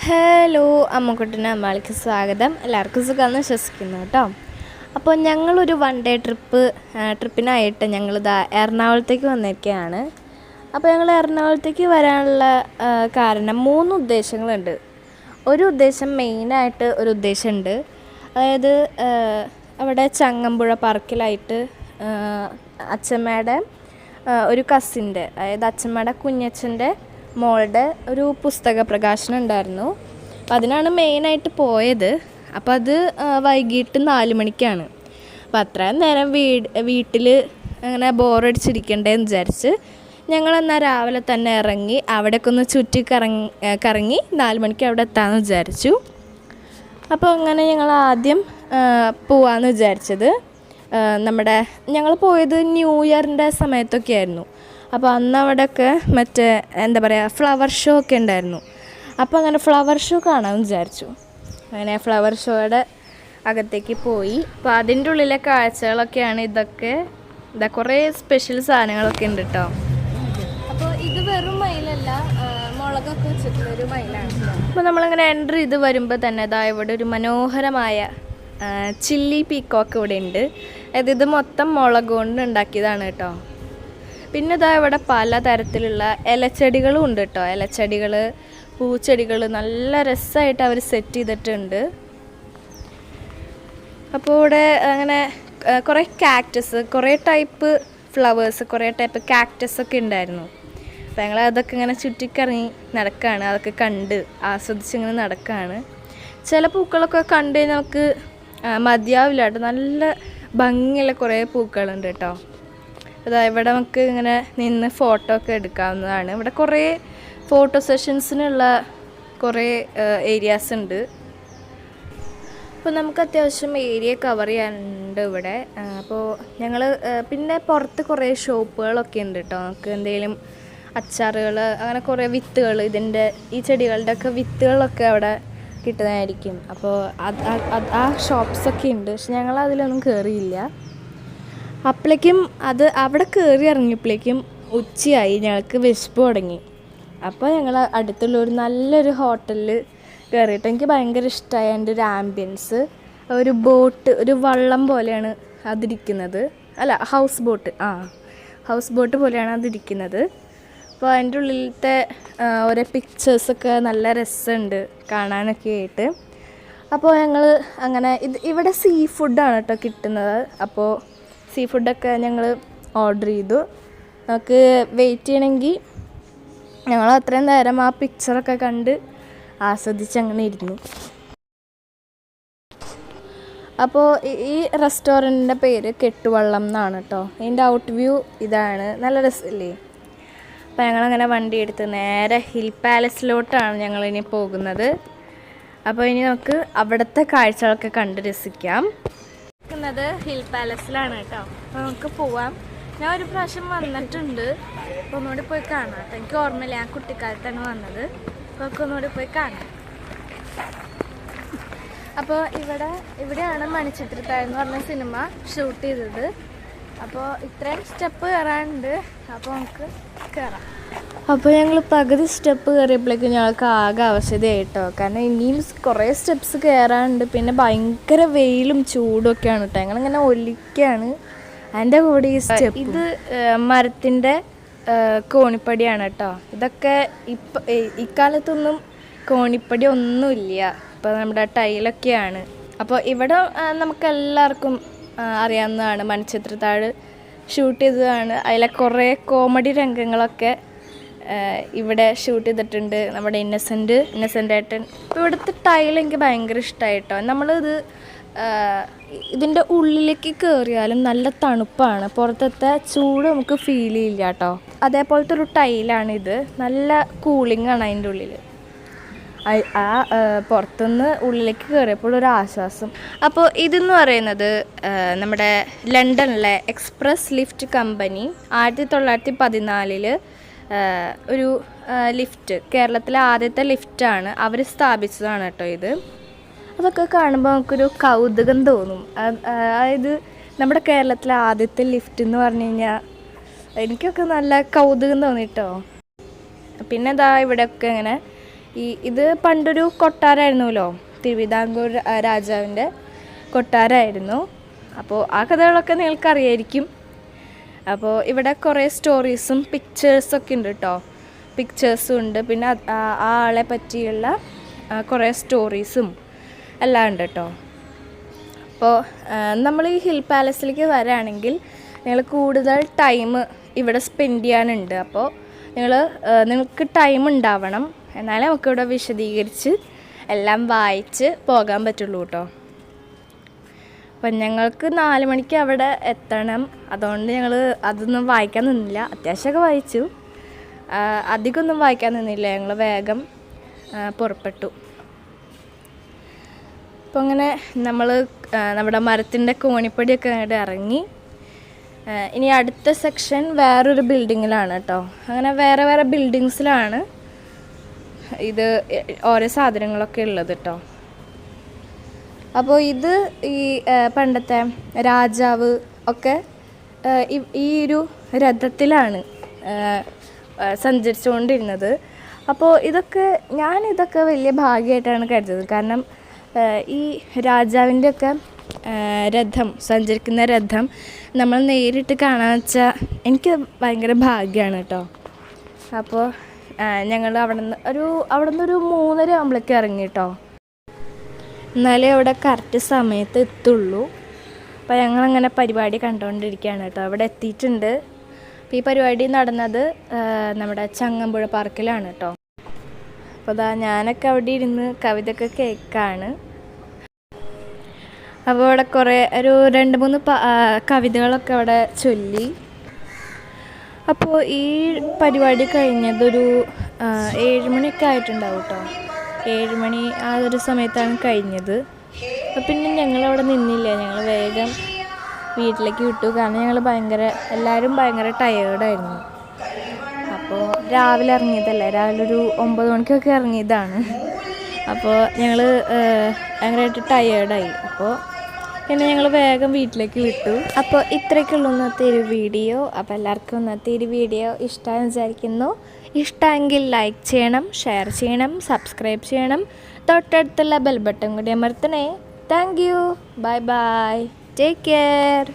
Hello അമ്മക്കുട്ടന് അമ്മാളിക്ക് സ്വാഗതം. എല്ലാവർക്കും സുഖമെന്ന് വിശ്വസിക്കുന്നു കേട്ടോ. അപ്പോൾ ഞങ്ങളൊരു വൺ ഡേ ട്രിപ്പിനായിട്ട് ഞങ്ങളിതാ എറണാകുളത്തേക്ക് വന്നിരിക്കുകയാണ്. അപ്പോൾ ഞങ്ങൾ എറണാകുളത്തേക്ക് വരാനുള്ള കാരണം 3 ഉദ്ദേശങ്ങളുണ്ട്. ഒരു ഉദ്ദേശം മെയിനായിട്ട് ഒരു ഉദ്ദേശമുണ്ട്. അതായത് അവിടെ ചങ്ങമ്പുഴ പാർക്കിലായിട്ട് അച്ഛമ്മയുടെ ഒരു കസിൻ്റെ, അതായത് അച്ഛമ്മയുടെ കുഞ്ഞച്ഛൻ്റെ മോളുടെ ഒരു പുസ്തക പ്രകാശനം ഉണ്ടായിരുന്നു. അപ്പോൾ അതിനാണ് മെയിനായിട്ട് പോയത്. അപ്പോൾ അത് വൈകിട്ട് 4 മണിക്കാണ്. അപ്പോൾ അത്രയും നേരം വീട്ടിൽ അങ്ങനെ ബോറടിച്ചിരിക്കണ്ടേന്ന് വിചാരിച്ച് ഞങ്ങളെന്നാൽ രാവിലെ തന്നെ ഇറങ്ങി അവിടെയൊക്കെ ഒന്ന് ചുറ്റി കറങ്ങി 4 മണിക്ക് അവിടെ എത്താമെന്ന് വിചാരിച്ചു. അപ്പോൾ അങ്ങനെ ഞങ്ങൾ ആദ്യം പോവാമെന്ന് വിചാരിച്ചത് ഞങ്ങൾ പോയത് ന്യൂ ഇയറിൻ്റെ സമയത്തൊക്കെ ആയിരുന്നു. അപ്പോൾ അന്ന് അവിടെയൊക്കെ മറ്റേ എന്താ പറയുക, ഫ്ലവർ ഷോ ഒക്കെ ഉണ്ടായിരുന്നു. അപ്പോൾ അങ്ങനെ ഫ്ലവർ ഷോ കാണാമെന്ന് വിചാരിച്ചു. അങ്ങനെ ഫ്ലവർ ഷോയുടെ അകത്തേക്ക് പോയി. അപ്പോൾ അതിൻ്റെ ഉള്ളിലെ കാഴ്ചകളൊക്കെയാണ് ഇതൊക്കെ. കുറേ സ്പെഷ്യൽ സാധനങ്ങളൊക്കെ ഉണ്ട് കേട്ടോ. അപ്പോൾ ഇത് വെറും മയിലല്ല, മുളകൊക്കെ വെച്ചിട്ടുള്ളൊരു മയിലാണ്. അപ്പോൾ നമ്മളങ്ങനെ എൻട്രി ചെയ്ത് വരുമ്പോൾ തന്നെ ഇവിടെ ഒരു മനോഹരമായ ചില്ലി പീക്കോക്ക് ഇവിടെ ഉണ്ട്. അതായത് ഇത് മൊത്തം മുളക് കൊണ്ട് ഉണ്ടാക്കിയതാണ് കേട്ടോ. പിന്നെ ഇവിടെ പലതരത്തിലുള്ള ഇലച്ചെടികളും ഉണ്ട് കേട്ടോ. ഇലച്ചെടികൾ, പൂച്ചെടികൾ നല്ല രസമായിട്ട് അവർ സെറ്റ് ചെയ്തിട്ടുണ്ട്. അപ്പോൾ ഇവിടെ അങ്ങനെ കുറേ കാക്ടസ്, കുറേ ടൈപ്പ് ഫ്ലവേഴ്സ്, കുറേ ടൈപ്പ് കാക്ടസ് ഒക്കെ ഉണ്ടായിരുന്നു. അപ്പോൾ ഞങ്ങൾ അതൊക്കെ ഇങ്ങനെ ചുറ്റിക്കറങ്ങി നടക്കുകയാണ്. അതൊക്കെ കണ്ട് ആസ്വദിച്ചിങ്ങനെ നടക്കുകയാണ്. ചില പൂക്കളൊക്കെ കണ്ട് കഴിഞ്ഞാൽ നമുക്ക് മതിയാവില്ല കേട്ടോ. നല്ല ഭംഗിയുള്ള കുറേ പൂക്കളുണ്ട് കേട്ടോ. ഇവിടെ നമുക്ക് ഇങ്ങനെ നിന്ന് ഫോട്ടോ ഒക്കെ എടുക്കാവുന്നതാണ്. ഇവിടെ കുറേ ഫോട്ടോ സെഷൻസിനുള്ള കുറേ ഏരിയാസ് ഉണ്ട്. അപ്പോൾ നമുക്ക് അത്യാവശ്യം ഏരിയ കവർ ചെയ്യാനുണ്ട് ഇവിടെ. അപ്പോൾ ഞങ്ങൾ പിന്നെ പുറത്ത് കുറേ ഷോപ്പുകളൊക്കെ ഉണ്ട് കേട്ടോ. നമുക്ക് എന്തെങ്കിലും അച്ചാറുകൾ, അങ്ങനെ കുറേ വിത്തുകൾ, ഈ ചെടികളുടെ ഒക്കെ വിത്തുകളൊക്കെ അവിടെ കിട്ടുന്നതായിരിക്കും. അപ്പോൾ ആ ഷോപ്സൊക്കെ ഉണ്ട്. പക്ഷെ ഞങ്ങൾ അതിലൊന്നും കയറിയില്ല. അപ്പോഴേക്കും അവിടെ കയറി ഇറങ്ങിയപ്പോഴേക്കും ഉച്ചയായി, ഞങ്ങൾക്ക് വിശപ്പ് തുടങ്ങി. അപ്പോൾ ഞങ്ങൾ അടുത്തുള്ള നല്ലൊരു ഹോട്ടലിൽ കയറിയിട്ട് എനിക്ക് ഭയങ്കര ഇഷ്ടമായി അതിൻ്റെ ഒരു ആംബിയൻസ്. ഒരു ബോട്ട്, ഒരു വള്ളം പോലെയാണ് അതിരിക്കുന്നത്. അല്ല, ഹൗസ് ബോട്ട് പോലെയാണ് അതിരിക്കുന്നത്. അപ്പോൾ അതിൻ്റെ ഉള്ളിലത്തെ ഓരോ പിക്ചേഴ്സൊക്കെ നല്ല രസമുണ്ട് കാണാനൊക്കെ ആയിട്ട്. അപ്പോൾ ഞങ്ങൾ അങ്ങനെ ഇവിടെ സീ ഫുഡാണ് കേട്ടോ കിട്ടുന്നത്. അപ്പോൾ സീ ഫുഡൊക്കെ ഞങ്ങൾ ഓർഡർ ചെയ്തു. നമുക്ക് വെയിറ്റ് ചെയ്യണമെങ്കിൽ ഞങ്ങൾ അത്രയും നേരം ആ പിക്ചറൊക്കെ കണ്ട് ആസ്വദിച്ച് അങ്ങനെ ഇരുന്നു. അപ്പോൾ ഈ റെസ്റ്റോറൻറ്റിൻ്റെ പേര് കെട്ടുവള്ളം എന്നാണ് കേട്ടോ. ഇതിൻ്റെ ഔട്ട് വ്യൂ ഇതാണ്. നല്ല രസമില്ലേ? അപ്പോൾ ഞങ്ങളങ്ങനെ വണ്ടി എടുത്ത് നേരെ ഹിൽ പാലസിലോട്ടാണ് ഞങ്ങളിനി പോകുന്നത്. അപ്പോൾ ഇനി നമുക്ക് അവിടുത്തെ കാഴ്ചകളൊക്കെ കണ്ട് രസിക്കാം. ഹിൽ പാലസിലാണ് കേട്ടോ. അപ്പോൾ നമുക്ക് പോവാം. ഞാൻ ഒരു പ്രാവശ്യം വന്നിട്ടുണ്ട്. അപ്പോൾ ഒന്നുകൂടി പോയി കാണാം കേട്ടോ. എനിക്ക് ഓർമ്മയില്ല, ഞാൻ കുട്ടിക്കാലത്താണ് വന്നത്. അപ്പോൾ ഒക്കെ ഒന്നുകൂടി പോയി കാണാം. അപ്പോൾ ഇവിടെയാണ് മണിച്ചിത്രത്താഴ് എന്ന് പറഞ്ഞ സിനിമ ഷൂട്ട് ചെയ്തത്. അപ്പോൾ ഇത്രയും സ്റ്റെപ്പ് കയറാനുണ്ട്. അപ്പോൾ നമുക്ക് കയറാം. അപ്പോൾ ഞങ്ങൾ പകുതി സ്റ്റെപ്പ് കയറിയപ്പോഴേക്കും ഞങ്ങൾക്ക് ആകെ അവശതയായിട്ടോ. കാരണം ഇനിയും കുറേ സ്റ്റെപ്സ് കയറാനുണ്ട്. പിന്നെ ഭയങ്കര വെയിലും ചൂടും ഒക്കെയാണ് കേട്ടോ. ഞങ്ങളിങ്ങനെ ഒലിക്കുകയാണ്. അതിൻ്റെ കൂടെ ഈ സ്റ്റെപ്പ്, ഇത് മരത്തിൻ്റെ കോണിപ്പടിയാണ് കേട്ടോ. ഇതൊക്കെ ഇക്കാലത്തൊന്നും കോണിപ്പടി ഒന്നുമില്ല. ഇപ്പോൾ നമ്മുടെ ടൈലൊക്കെയാണ്. അപ്പോൾ ഇവിടെ നമുക്കെല്ലാവർക്കും അറിയാവുന്നതാണ്, മണിച്ചിത്രത്താഴ് ഷൂട്ട് ചെയ്തതാണ്. അതിലെ കുറേ കോമഡി രംഗങ്ങളൊക്കെ ഇവിടെ ഷൂട്ട് ചെയ്തിട്ടുണ്ട് നമ്മുടെ ഇന്നസെൻ്റ് ഏട്ടൻ. ഇപ്പോൾ ഇവിടുത്തെ ടൈൽ എനിക്ക് ഭയങ്കര ഇഷ്ടമായിട്ടോ. ഇതിൻ്റെ ഉള്ളിലേക്ക് കയറിയാലും നല്ല തണുപ്പാണ്. പുറത്തത്തെ ചൂട് നമുക്ക് ഫീൽ ചെയ്യില്ല കേട്ടോ. അതേപോലത്തെ ഒരു ടൈലാണിത്. നല്ല കൂളിംഗ് ആണ് അതിൻ്റെ ഉള്ളിൽ. പുറത്തുനിന്ന് ഉള്ളിലേക്ക് കയറിയപ്പോൾ ഒരു ആശ്വാസം. അപ്പോൾ ഇതെന്ന് പറയുന്നത് നമ്മുടെ ലണ്ടനിലെ എക്സ്പ്രസ് ലിഫ്റ്റ് കമ്പനി 1914 ഒരു ലിഫ്റ്റ്, കേരളത്തിലെ ആദ്യത്തെ ലിഫ്റ്റാണ്, അവർ സ്ഥാപിച്ചതാണ് കേട്ടോ ഇത്. അതൊക്കെ കാണുമ്പോൾ നമുക്കൊരു കൗതുകം തോന്നും. അതായത് നമ്മുടെ കേരളത്തിലെ ആദ്യത്തെ ലിഫ്റ്റ് എന്ന് പറഞ്ഞു കഴിഞ്ഞാൽ എനിക്കൊക്കെ നല്ല കൗതുകം തോന്നിട്ടോ. പിന്നെ ഇവിടെയൊക്കെ ഇങ്ങനെ ഇത് പണ്ടൊരു കൊട്ടാരമായിരുന്നല്ലോ, തിരുവിതാംകൂർ രാജാവിൻ്റെ കൊട്ടാരമായിരുന്നു. അപ്പോൾ ആ കഥകളൊക്കെ നിങ്ങൾക്ക് അറിയായിരിക്കും. അപ്പോൾ ഇവിടെ കുറേ സ്റ്റോറീസും പിക്ചേഴ്സൊക്കെ ഉണ്ട് കേട്ടോ. പിക്ചേഴ്സും ഉണ്ട്, പിന്നെ ആ ആളെ പറ്റിയുള്ള കുറേ സ്റ്റോറീസും എല്ലാം ഉണ്ട് കേട്ടോ. അപ്പോൾ നമ്മൾ ഈ ഹിൽ പാലസിലേക്ക് വരാണെങ്കിൽ നിങ്ങൾ കൂടുതൽ ടൈം ഇവിടെ സ്പെൻഡ് ചെയ്യാനുണ്ട്. അപ്പോൾ നിങ്ങൾക്ക് ടൈം ഉണ്ടാവണം, എന്നാലേ നമുക്കിവിടെ വിശദീകരിച്ച് എല്ലാം വായിച്ച് പോകാൻ പറ്റുള്ളൂ കേട്ടോ. അപ്പം ഞങ്ങൾക്ക് 4 മണിക്ക് അവിടെ എത്തണം, അതുകൊണ്ട് ഞങ്ങൾ അതൊന്നും വായിക്കാൻ നിന്നില്ല. അത്യാവശ്യമൊക്കെ വായിച്ചു, അധികമൊന്നും വായിക്കാൻ നിന്നില്ല. ഞങ്ങൾ വേഗം പുറപ്പെട്ടു. അപ്പോൾ അങ്ങനെ നമ്മൾ നമ്മുടെ മരത്തിൻ്റെ കോണിപ്പടിയൊക്കെ അങ്ങോട്ട് ഇറങ്ങി. ഇനി അടുത്ത സെക്ഷൻ വേറൊരു ബിൽഡിങ്ങിലാണ് കേട്ടോ. അങ്ങനെ വേറെ വേറെ ബിൽഡിങ്സിലാണ് ഇത് ഓരോ സാധനങ്ങളൊക്കെ ഉള്ളത് കേട്ടോ. അപ്പോൾ ഇത് ഈ പണ്ടത്തെ രാജാവ് ഒക്കെ ഈ ഒരു രഥത്തിലാണ് സഞ്ചരിച്ചുകൊണ്ടിരുന്നത്. അപ്പോൾ ഞാനിതൊക്കെ വലിയ ഭാഗ്യമായിട്ടാണ് കരുതുന്നത്. കാരണം ഈ രാജാവിൻ്റെയൊക്കെ സഞ്ചരിക്കുന്ന രഥം നമ്മൾ നേരിട്ട് കാണാന്ന് വെച്ചാൽ എനിക്ക് ഭയങ്കര ഭാഗ്യമാണ് കേട്ടോ. അപ്പോൾ ഞങ്ങൾ അവിടെ നിന്ന് ഒരു 3:30 ആകുമ്പോഴേക്ക് ഇറങ്ങി കേട്ടോ. എന്നാലേ അവിടെ കറക്റ്റ് സമയത്ത് എത്തുള്ളൂ. അപ്പോൾ ഞങ്ങളങ്ങനെ പരിപാടി കണ്ടുകൊണ്ടിരിക്കുകയാണ് കേട്ടോ. അവിടെ എത്തിയിട്ടുണ്ട്. അപ്പോൾ ഈ പരിപാടി നടന്നത് നമ്മുടെ ചങ്ങമ്പുഴ പാർക്കിലാണ് കേട്ടോ. അപ്പോൾ ഞാനൊക്കെ അവിടെ ഇരുന്ന് കവിതയൊക്കെ കേൾക്കാണ്. അപ്പോൾ അവിടെ ഒരു 2-3 കവിതകളൊക്കെ അവിടെ ചൊല്ലി. അപ്പോൾ ഈ പരിപാടി കഴിഞ്ഞതൊരു 7 മണിയൊക്കെ ആയിട്ടുണ്ടാവും കേട്ടോ. 7 മണി ആ ഒരു സമയത്താണ് കഴിഞ്ഞത്. അപ്പോൾ പിന്നെ ഞങ്ങളവിടെ നിന്നില്ല, ഞങ്ങൾ വേഗം വീട്ടിലേക്ക് വിട്ടു. കാരണം ഞങ്ങൾ എല്ലാവരും ഭയങ്കര ടയേർഡായിരുന്നു. അപ്പോൾ രാവിലെ ഇറങ്ങിയതല്ലേ, രാവിലെ ഒരു 9 മണിക്കൊക്കെ ഇറങ്ങിയതാണ്. അപ്പോൾ ഞങ്ങൾ ഭയങ്കരമായിട്ട് ടയേർഡായി. അപ്പോൾ പിന്നെ ഞങ്ങൾ വേഗം വീട്ടിലേക്ക് വിട്ടു. അപ്പോൾ ഇത്രയൊക്കെയുള്ളൂ ഇന്നത്തെ ഒരു വീഡിയോ. അപ്പോൾ എല്ലാവർക്കും ഇന്നത്തെ ഒരു വീഡിയോ ഇഷ്ടമാണെന്ന് വിചാരിക്കുന്നു. ഇഷ്ടമെങ്കിൽ ലൈക്ക് ചെയ്യണം, ഷെയർ ചെയ്യണം, സബ്സ്ക്രൈബ് ചെയ്യണം, തൊട്ടടുത്തുള്ള ബെൽ ബട്ടൺ കൂടി അമർത്തണേ. Thank you. Bye bye. Take care.